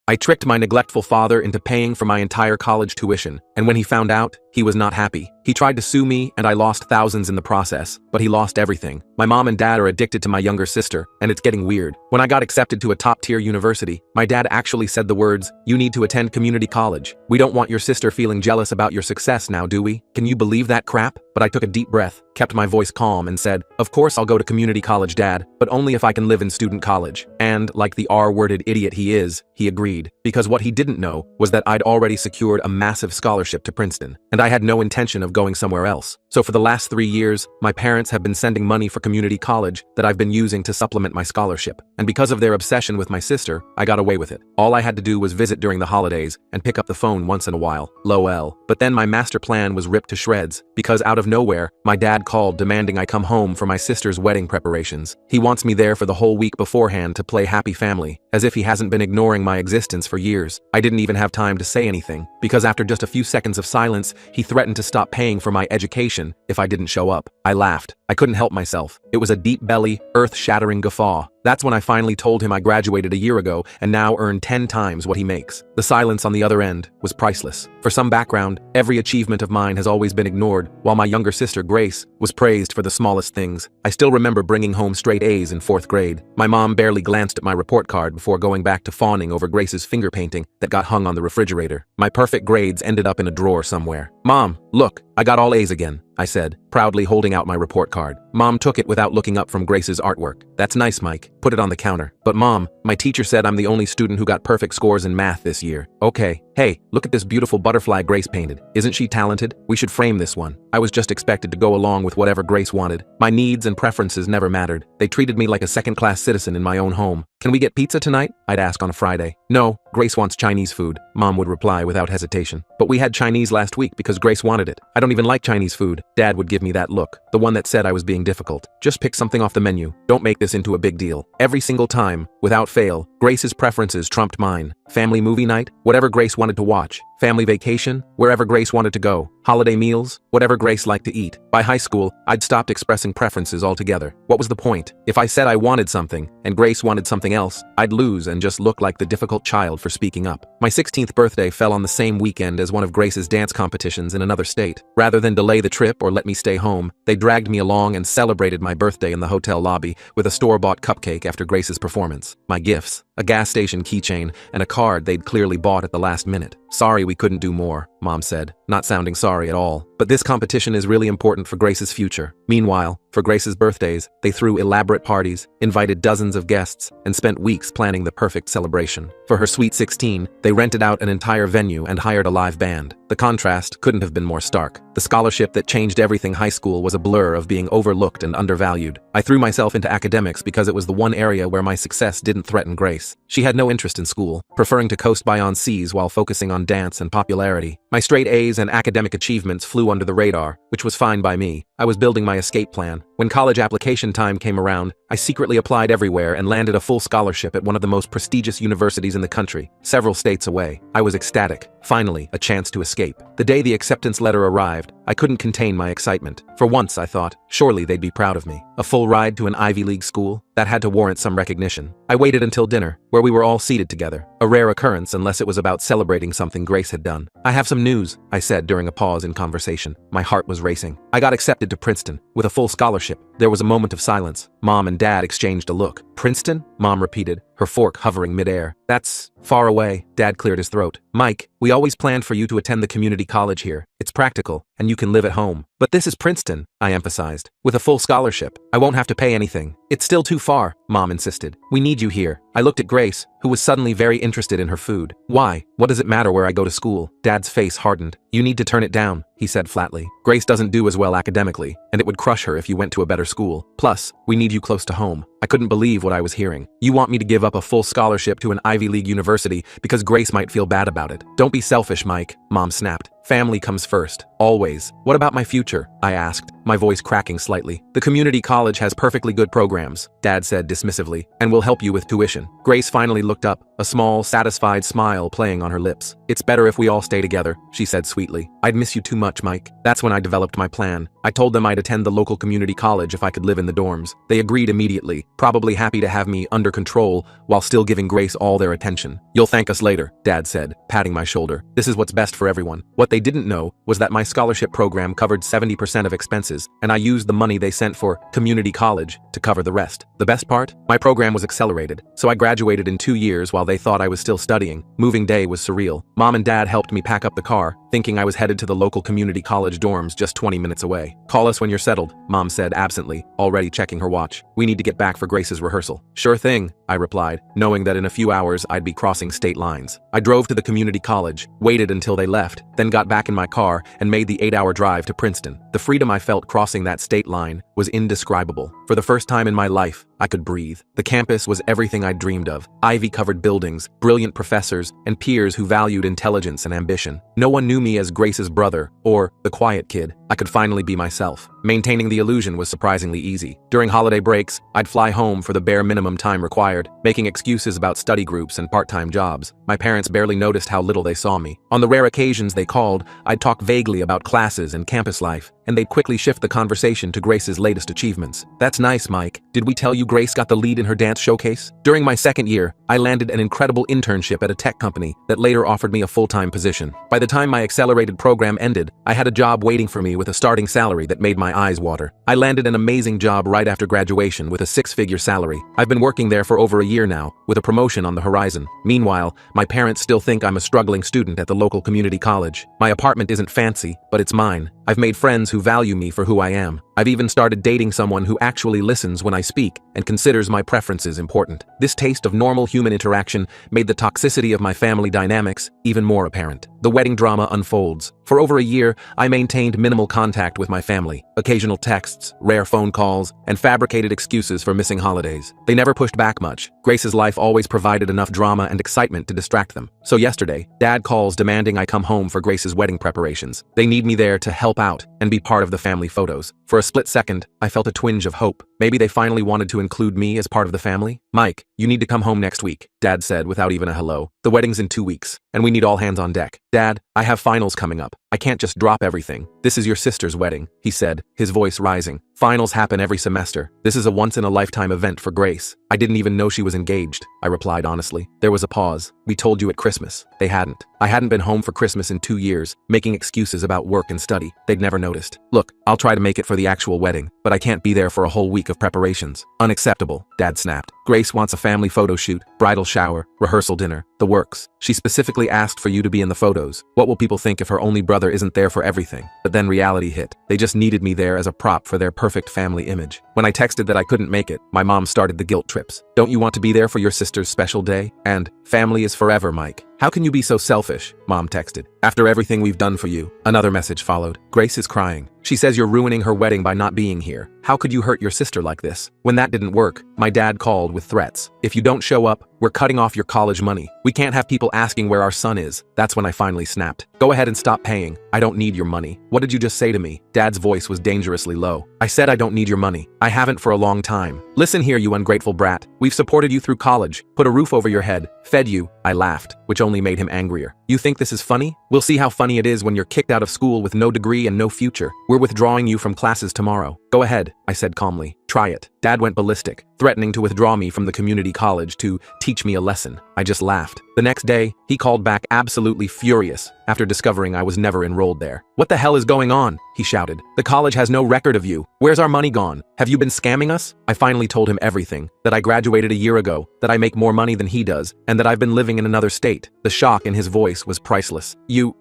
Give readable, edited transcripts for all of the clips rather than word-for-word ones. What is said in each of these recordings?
I tricked my neglectful father into paying for my entire college tuition, and when he found out, he was not happy. He tried to sue me, and I lost thousands in the process, but he lost everything. My mom and dad are addicted to my younger sister, and it's getting weird. When I got accepted to a top-tier university, my dad actually said the words, "You need to attend community college. We don't want your sister feeling jealous about your success now, do we?" Can you believe that crap? But I took a deep breath, kept my voice calm, and said, "Of course I'll go to community college, Dad, but only if I can live in student college." And, like the R-worded idiot he is, he agreed. Because what he didn't know was that I'd already secured a massive scholarship to Princeton, and I had no intention of going somewhere else. So for the last 3 years, my parents have been sending money for community college that I've been using to supplement my scholarship. And because of their obsession with my sister, I got away with it. All I had to do was visit during the holidays and pick up the phone once in a while. LOL. But then my master plan was ripped to shreds, because out of nowhere, my dad called demanding I come home for my sister's wedding preparations. He wants me there for the whole week beforehand to play happy family, as if he hasn't been ignoring my existence for years. I didn't even have time to say anything, because after just a few seconds of silence, he threatened to stop paying for my education if I didn't show up. I laughed. I couldn't help myself. It was a deep-belly, earth-shattering guffaw. That's when I finally told him I graduated a year ago and now earn 10 times what he makes. The silence on the other end was priceless. For some background, every achievement of mine has always been ignored, while my younger sister, Grace, was praised for the smallest things. I still remember bringing home straight A's in 4th grade. My mom barely glanced at my report card before going back to fawning over Grace's finger painting that got hung on the refrigerator. My perfect grades ended up in a drawer somewhere. "Mom, look, I got all A's again," I said, proudly holding out my report card. Mom took it without looking up from Grace's artwork. "That's nice, Mike. Put it on the counter." "But Mom, my teacher said I'm the only student who got perfect scores in math this year." "Okay. Hey, look at this beautiful butterfly Grace painted. Isn't she talented? We should frame this one." I was just expected to go along with whatever Grace wanted. My needs and preferences never mattered. They treated me like a second-class citizen in my own home. "Can we get pizza tonight?" I'd ask on a Friday. "No, Grace wants Chinese food," Mom would reply without hesitation. "But we had Chinese last week because Grace wanted it." "I don't even like Chinese food." Dad would give me that look, the one that said I was being difficult. "Just pick something off the menu. Don't make this into a big deal." Every single time, without fail, Grace's preferences trumped mine. Family movie night, whatever Grace wanted to watch. Family vacation, wherever Grace wanted to go. Holiday meals, whatever Grace liked to eat. By high school, I'd stopped expressing preferences altogether. What was the point? If I said I wanted something, and Grace wanted something else, I'd lose and just look like the difficult child for speaking up. My 16th birthday fell on the same weekend as one of Grace's dance competitions in another state. Rather than delay the trip or let me stay home, they dragged me along and celebrated my birthday in the hotel lobby with a store-bought cupcake after Grace's performance. My gifts, a gas station keychain, and a card they'd clearly bought at the last minute. "Sorry we couldn't do more," Mom said, not sounding sorry at all. "But this competition is really important for Grace's future." Meanwhile, for Grace's birthdays, they threw elaborate parties, invited dozens of guests, and spent weeks planning the perfect celebration. For her sweet 16, they rented out an entire venue and hired a live band. The contrast couldn't have been more stark. The scholarship that changed everything high school was a blur of being overlooked and undervalued. I threw myself into academics because it was the one area where my success didn't threaten Grace. She had no interest in school, preferring to coast by on C's while focusing on dance and popularity. My straight A's and academic achievements flew under the radar, which was fine by me. I was building my escape plan. When college application time came around, I secretly applied everywhere and landed a full scholarship at one of the most prestigious universities in the country, several states away. I was ecstatic. Finally, a chance to escape. The day the acceptance letter arrived, I couldn't contain my excitement. For once, I thought, surely they'd be proud of me. A full ride to an Ivy League school? That had to warrant some recognition. I waited until dinner, where we were all seated together, a rare occurrence unless it was about celebrating something Grace had done. "I have some news," I said during a pause in conversation. My heart was racing. "I got accepted to Princeton, with a full scholarship." There was a moment of silence. Mom and Dad exchanged a look. "Princeton?" Mom repeated, her fork hovering midair. "That's far away." Dad cleared his throat. "Mike, we always planned for you to attend the community college here. It's practical, and you can live at home. But this is Princeton," I emphasized, "with a full scholarship. I won't have to pay anything." "It's still too far," Mom insisted. "We need you here." I looked at Grace, who was suddenly very interested in her food. "Why? What does it matter where I go to school?" Dad's face hardened. "You need to turn it down," he said flatly. "Grace doesn't do as well academically, and it would crush her if you went to a better school. Plus, we need you close to home." I couldn't believe what I was hearing. "You want me to give up a full scholarship to an Ivy League university because Grace might feel bad about it? Don't be selfish, Mike," Mom snapped. "Family comes first, always." "What about my future?" I asked. my voice cracking slightly. The community college has perfectly good programs, Dad said dismissively, and will help you with tuition. Grace finally looked up, a small, satisfied smile playing on her lips. It's better if we all stay together, she said sweetly. I'd miss you too much, Mike. That's when I developed my plan. I told them I'd attend the local community college if I could live in the dorms. They agreed immediately, probably happy to have me under control while still giving Grace all their attention. You'll thank us later, Dad said, patting my shoulder. This is what's best for everyone. What they didn't know was that my scholarship program covered 70% of expenses, and I used the money they sent for community college to cover the rest. The best part? My program was accelerated, so I graduated in 2 years while they thought I was still studying. Moving day was surreal. Mom and Dad helped me pack up the car, thinking I was headed to the local community college dorms just 20 minutes away. Call us when you're settled, Mom said absently, already checking her watch. We need to get back for Grace's rehearsal. Sure thing, I replied, knowing that in a few hours I'd be crossing state lines. I drove to the community college, waited until they left, then got back in my car and made the 8-hour drive to Princeton. The freedom I felt crossing that state line was indescribable. For the first time in my life, I could breathe. The campus was everything I'd dreamed of. Ivy-covered buildings, brilliant professors, and peers who valued intelligence and ambition. No one knew me as Grace's brother, or the quiet kid. I could finally be myself. Maintaining the illusion was surprisingly easy. During holiday breaks, I'd fly home for the bare minimum time required, making excuses about study groups and part-time jobs. My parents barely noticed how little they saw me. On the rare occasions they called, I'd talk vaguely about classes and campus life, and they'd quickly shift the conversation to Grace's latest achievements. That's nice, Mike. Did we tell you Grace got the lead in her dance showcase? During my second year, I landed an incredible internship at a tech company that later offered me a full-time position. By the time my accelerated program ended, I had a job waiting for me with a starting salary that made my eyes water. I landed an amazing job right after graduation with a 6-figure salary. I've been working there for over a year now, with a promotion on the horizon. Meanwhile, my parents still think I'm a struggling student at the local community college. My apartment isn't fancy, but it's mine. I've made friends who value me for who I am. I've even started dating someone who actually listens when I speak and considers my preferences important. This taste of normal human interaction made the toxicity of my family dynamics even more apparent. The wedding drama unfolds. For over a year, I maintained minimal contact with my family, occasional texts, rare phone calls, and fabricated excuses for missing holidays. They never pushed back much. Grace's life always provided enough drama and excitement to distract them. So yesterday, Dad calls demanding I come home for Grace's wedding preparations. They need me there to help out and be part of the family photos. For a split second, I felt a twinge of hope. Maybe they finally wanted to include me as part of the family? Mike, you need to come home next week, Dad said without even a hello. The wedding's in 2 weeks, and we need all hands on deck. Dad, I have finals coming up. I can't just drop everything. This is your sister's wedding, he said, his voice rising. Finals happen every semester. This is a once-in-a-lifetime event for Grace. I didn't even know she was engaged, I replied honestly. There was a pause. We told you at Christmas. They hadn't. I hadn't been home for Christmas in 2 years, making excuses about work and study. They'd never noticed. Look, I'll try to make it for the actual wedding, but I can't be there for a whole week of preparations. Unacceptable, Dad snapped. Grace wants a family photo shoot, bridal shower, rehearsal dinner, the works. She specifically asked for you to be in the photos. What will people think if her only brother isn't there for everything? But then reality hit. They just needed me there as a prop for their perfect family image. When I texted that I couldn't make it, my mom started the guilt trips. Don't you want to be there for your sister's special day? And family is forever, Mike. How can you be so selfish? Mom texted. After everything we've done for you. Another message followed. Grace is crying. She says you're ruining her wedding by not being here. How could you hurt your sister like this? When that didn't work, my dad called with threats. If you don't show up, we're cutting off your college money. We can't have people asking where our son is. That's when I finally snapped. Go ahead and stop paying. I don't need your money. What did you just say to me? Dad's voice was dangerously low. I said I don't need your money. I haven't for a long time. Listen here, you ungrateful brat. We've supported you through college, put a roof over your head, fed you. I laughed, which only made him angrier. You think this is funny? We'll see how funny it is when you're kicked out of school with no degree and no future. We're withdrawing you from classes tomorrow. Go ahead, I said calmly. Try it. Dad went ballistic, threatening to withdraw me from the community college to teach me a lesson. I just laughed. The next day, he called back absolutely furious after discovering I was never enrolled there. What the hell is going on? He shouted. The college has no record of you. Where's our money gone? Have you been scamming us? I finally told him everything, that I graduated a year ago, that I make more money than he does, and that I've been living in another state. The shock in his voice was priceless.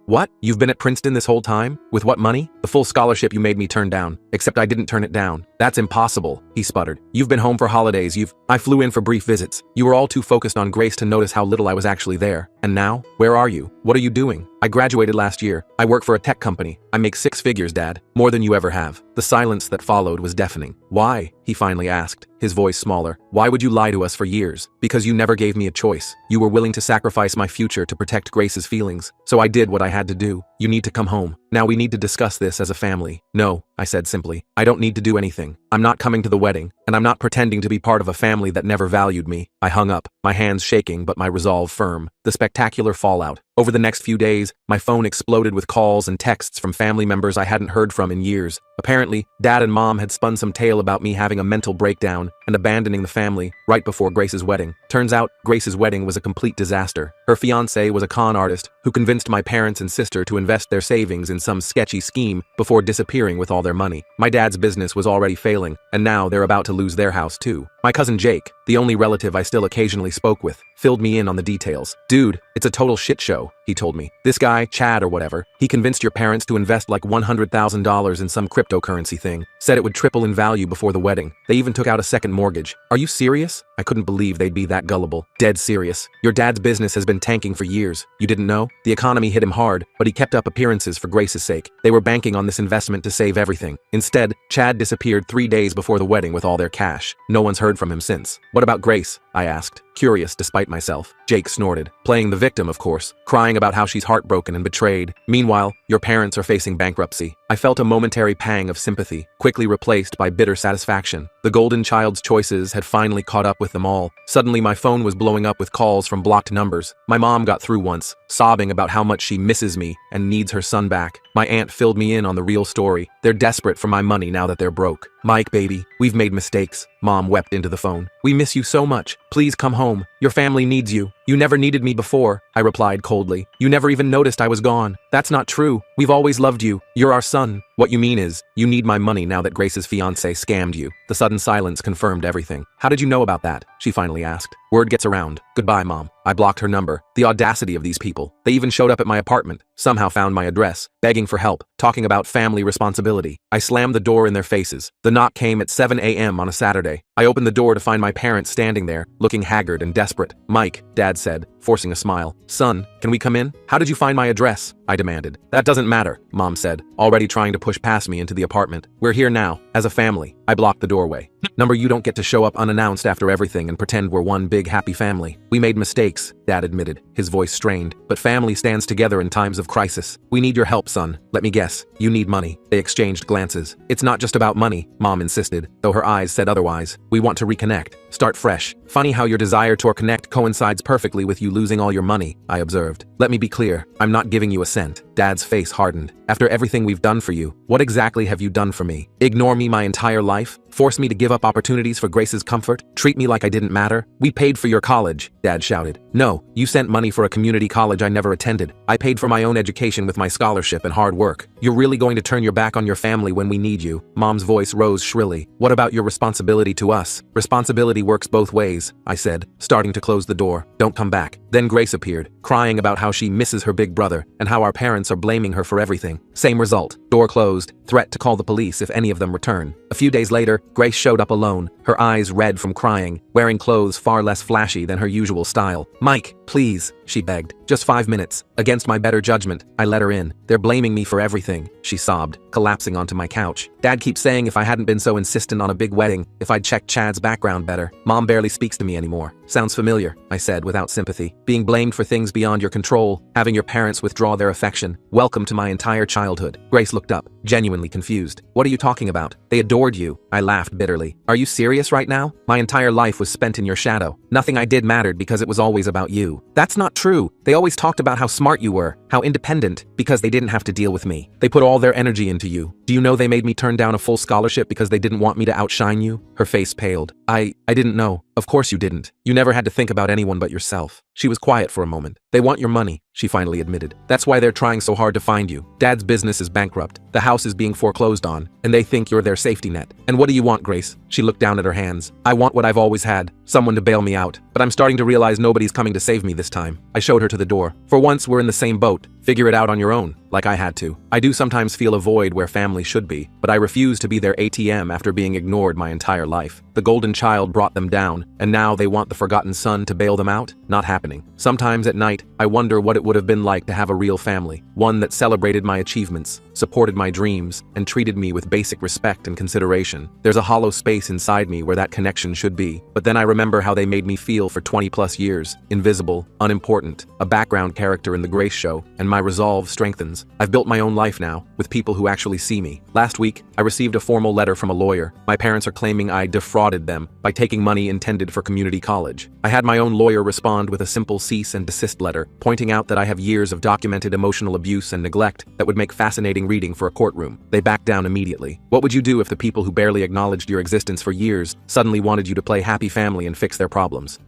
What? You've been at Princeton this whole time? With what money? The full scholarship you made me turn down, except I didn't turn it down. That's impossible. he sputtered. You've been home for holidays, I flew in for brief visits. You were all too focused on Grace to notice how little I was actually there. And now? Where are you? What are you doing? I graduated last year. I work for a tech company. I make 6 figures, Dad. More than you ever have. The silence that followed was deafening. Why? He finally asked, his voice smaller. Why would you lie to us for years? Because you never gave me a choice. You were willing to sacrifice my future to protect Grace's feelings. So I did what I had to do. You need to come home. Now we need to discuss this as a family. No, I said simply. I don't need to do anything. I'm not coming to the wedding, and I'm not pretending to be part of a family that never valued me. I hung up, my hands shaking but my resolve firm. The spectacular fallout. Over the next few days, my phone exploded with calls and texts from family members I hadn't heard from in years. Apparently, Dad and Mom had spun some tale about me having a mental breakdown and abandoning the family right before Grace's wedding. Turns out, Grace's wedding was a complete disaster. Her fiancé was a con artist who convinced my parents and sister to invest their savings in some sketchy scheme before disappearing with all their money. My dad's business was already failing, and now they're about to lose their house too. My cousin Jake, the only relative I still occasionally spoke with, filled me in on the details. Dude, it's a total shit show, he told me. This guy, Chad or whatever, he convinced your parents to invest like $100,000 in some cryptocurrency thing. Said it would triple in value before the wedding. They even took out a second mortgage. Are you serious? I couldn't believe they'd be that gullible. Dead serious. Your dad's business has been tanking for years. You didn't know? The economy hit him hard, but he kept up appearances for Grace's sake. They were banking on this investment to save everything. Instead, Chad disappeared 3 days before the wedding with all their cash. No one's heard from him since. What about Grace? I asked, curious despite myself. Jake snorted, playing the victim, of course, crying about how she's heartbroken and betrayed. Meanwhile, your parents are facing bankruptcy. I felt a momentary pang of sympathy, quickly replaced by bitter satisfaction. The golden child's choices had finally caught up with them all. Suddenly, my phone was blowing up with calls from blocked numbers. My mom got through once, sobbing about how much she misses me and needs her son back. My aunt filled me in on the real story. They're desperate for my money now that they're broke. Mike, baby, we've made mistakes. Mom wept into the phone. We miss you so much. Please come home. Your family needs you. You never needed me before, I replied coldly. You never even noticed I was gone. That's not true. We've always loved you. You're our son. What you mean is, you need my money now that Grace's fiancé scammed you. The sudden silence confirmed everything. How did you know about that? She finally asked. Word gets around. Goodbye, Mom. I blocked her number. The audacity of these people. They even showed up at my apartment, somehow found my address, begging for help, talking about family responsibility. I slammed the door in their faces. The knock came at 7 a.m. on a Saturday. I opened the door to find my parents standing there, looking haggard and desperate. Mike, Dad said, forcing a smile. Son, can we come in? How did you find my address? I demanded. That doesn't matter, Mom said, already trying to push past me into the apartment. We're here now, as a family. I blocked the doorway. Number, you don't get to show up unannounced after everything and pretend we're one big happy family. We made mistakes, Dad admitted, his voice strained. But family stands together in times of crisis. We need your help, son. Let me guess. You need money. They exchanged glances. It's not just about money, Mom insisted, though her eyes said otherwise. We want to reconnect. Start fresh. Funny how your desire to reconnect coincides perfectly with you losing all your money, I observed. Let me be clear. I'm not giving you a cent. Dad's face hardened. After everything we've done for you, what exactly have you done for me? Ignore me my entire life? Force me to give up opportunities for Grace's comfort? Treat me like I didn't matter? We paid for your college, Dad shouted. No, you sent money for a community college I never attended. I paid for my own education with my scholarship and hard work. You're really going to turn your back on your family when we need you? Mom's voice rose shrilly. What about your responsibility to us? Responsibility works both ways, I said, starting to close the door. Don't come back. Then Grace appeared, crying about how she misses her big brother and how our parents are blaming her for everything. Same result. Door closed, threat to call the police if any of them return. A few days later, Grace showed up alone, her eyes red from crying, wearing clothes far less flashy than her usual style. Mike, please, she begged. Just 5 minutes. Against my better judgment, I let her in. They're blaming me for everything, she sobbed, collapsing onto my couch. Dad keeps saying if I hadn't been so insistent on a big wedding, if I'd checked Chad's background better. Mom barely speaks to me anymore. Sounds familiar, I said without sympathy. Being blamed for things beyond your control, having your parents withdraw their affection. Welcome to my entire childhood. Grace looked up, genuinely confused. What are you talking about? They adored you. I laughed bitterly. Are you serious right now? My entire life was spent in your shadow. Nothing I did mattered because it was always about you. That's not true. They always talked about how smart you were, how independent, because they didn't have to deal with me. They put all their energy into you. Do you know they made me turn down a full scholarship because they didn't want me to outshine you? Her face paled. I didn't know. Of course you didn't. You never had to think about anyone but yourself. She was quiet for a moment. They want your money, she finally admitted. That's why they're trying so hard to find you. Dad's business is bankrupt. The house is being foreclosed on, and they think you're their safety net. And what do you want, Grace? She looked down at her hands. I want what I've always had, someone to bail me out. But I'm starting to realize nobody's coming to save me this time. I showed her to the door. For once, we're in the same boat. Figure it out on your own, like I had to. I do sometimes feel a void where family should be, but I refuse to be their ATM after being ignored my entire life. The golden child brought them down, and now they want the forgotten son to bail them out? Not happening. Sometimes at night, I wonder what it would have been like to have a real family, one that celebrated my achievements, supported my dreams, and treated me with basic respect and consideration. There's a hollow space inside me where that connection should be, but then I remember how they made me feel for 20+ years, invisible, unimportant, a background character in the Grace Show, and my resolve strengthens. I've built my own life now, with people who actually see me. Last week, I received a formal letter from a lawyer. My parents are claiming I defrauded them by taking money intended for community college. I had my own lawyer respond with a simple cease and desist letter, pointing out that I have years of documented emotional abuse and neglect that would make fascinating reading for a courtroom. They backed down immediately. What would you do if the people who barely acknowledged your existence for years suddenly wanted you to play happy family and fix their problems?